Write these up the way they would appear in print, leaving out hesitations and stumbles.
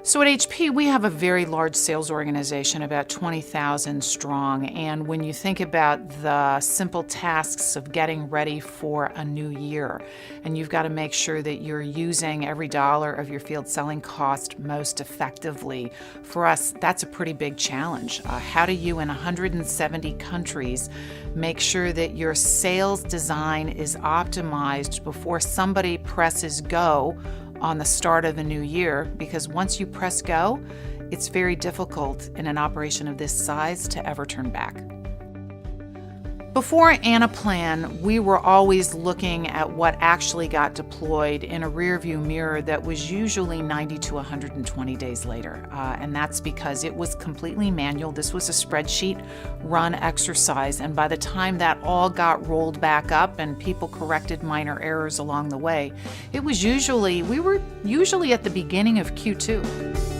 So at HP, we have a very large sales organization, about 20,000 strong. And when you think about the simple tasks of getting ready for a new year, and you've got to make sure that you're using every dollar of your field selling cost most effectively, for us, that's a pretty big challenge. How do you, in 170 countries, make sure that your sales design is optimized before somebody presses go on the start of a new year? Because once you press go, it's very difficult in an operation of this size to ever turn back. Before Anaplan, we were always looking at what actually got deployed in a rearview mirror that was usually 90 to 120 days later. And that's because it was completely manual. This was a spreadsheet run exercise. And by the time that all got rolled back up and people corrected minor errors along the way, we were usually at the beginning of Q2.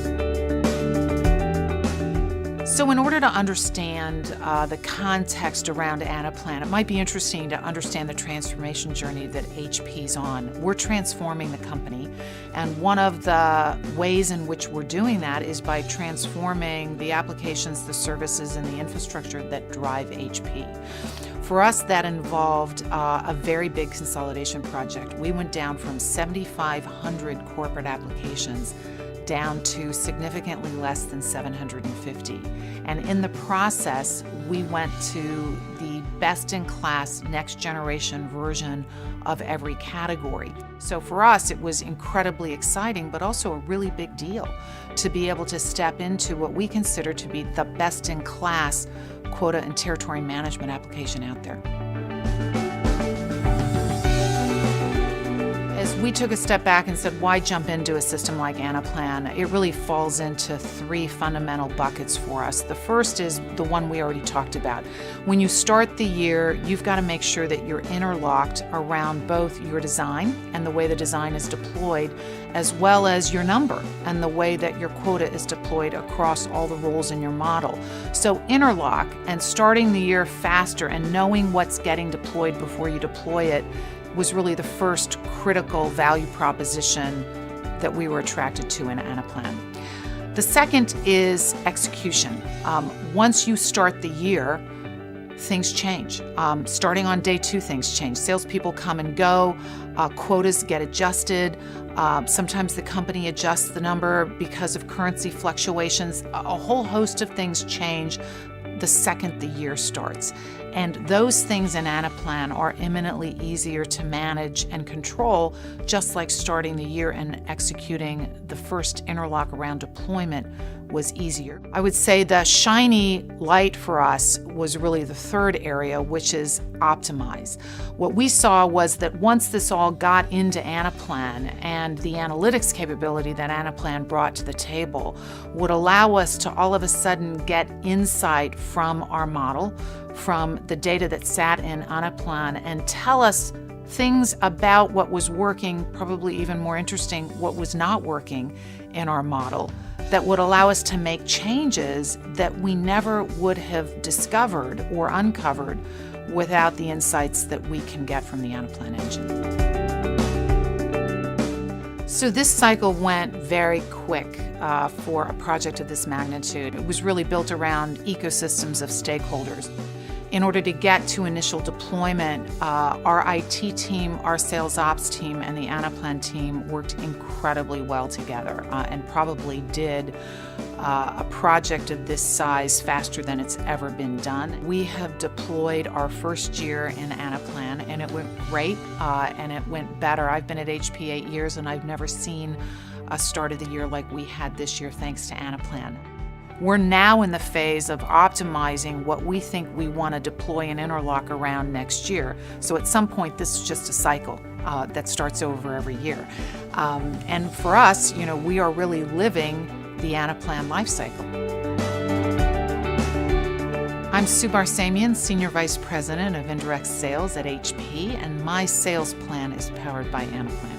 So in order to understand the context around Anaplan, it might be interesting to understand the transformation journey that HP's on. We're transforming the company, and one of the ways in which we're doing that is by transforming the applications, the services, and the infrastructure that drive HP. For us, that involved a very big consolidation project. We went down from 7,500 corporate applications down to significantly less than 750. And in the process, we went to the best-in-class next-generation version of every category. So for us, it was incredibly exciting, but also a really big deal to be able to step into what we consider to be the best-in-class quota and territory management application out there. We took a step back and said, why jump into a system like Anaplan? It really falls into three fundamental buckets for us. The first is the one we already talked about. When you start the year, you've got to make sure that you're interlocked around both your design and the way the design is deployed, as well as your number and the way that your quota is deployed across all the roles in your model. So interlock and starting the year faster and knowing what's getting deployed before you deploy it was really the first critical value proposition that we were attracted to in Anaplan. The second is execution. Once you start the year, things change. Starting on day 2, things change. Salespeople come and go, quotas get adjusted. Sometimes the company adjusts the number because of currency fluctuations. A whole host of things change the second the year starts. And those things in Anaplan are eminently easier to manage and control, just like starting the year and executing the first interlock around deployment was easier. I would say the shiny light for us was really the third area, which is optimize. What we saw was that once this all got into Anaplan and the analytics capability that Anaplan brought to the table would allow us to all of a sudden get insight from our model, from the data that sat in Anaplan, and tell us things about what was working, probably even more interesting, what was not working in our model, that would allow us to make changes that we never would have discovered or uncovered without the insights that we can get from the Anaplan engine. So this cycle went very quick for a project of this magnitude. It was really built around ecosystems of stakeholders. In order to get to initial deployment, our IT team, our sales ops team, and the Anaplan team worked incredibly well together and probably did a project of this size faster than it's ever been done. We have deployed our first year in Anaplan, and it went great and it went better. I've been at HP 8 years, and I've never seen a start of the year like we had this year thanks to Anaplan. We're now in the phase of optimizing what we think we want to deploy and interlock around next year. So at some point, this is just a cycle that starts over every year. And for us, we are really living the Anaplan life cycle. I'm Sue Barsamian, Senior Vice President of Indirect Sales at HP, and my sales plan is powered by Anaplan.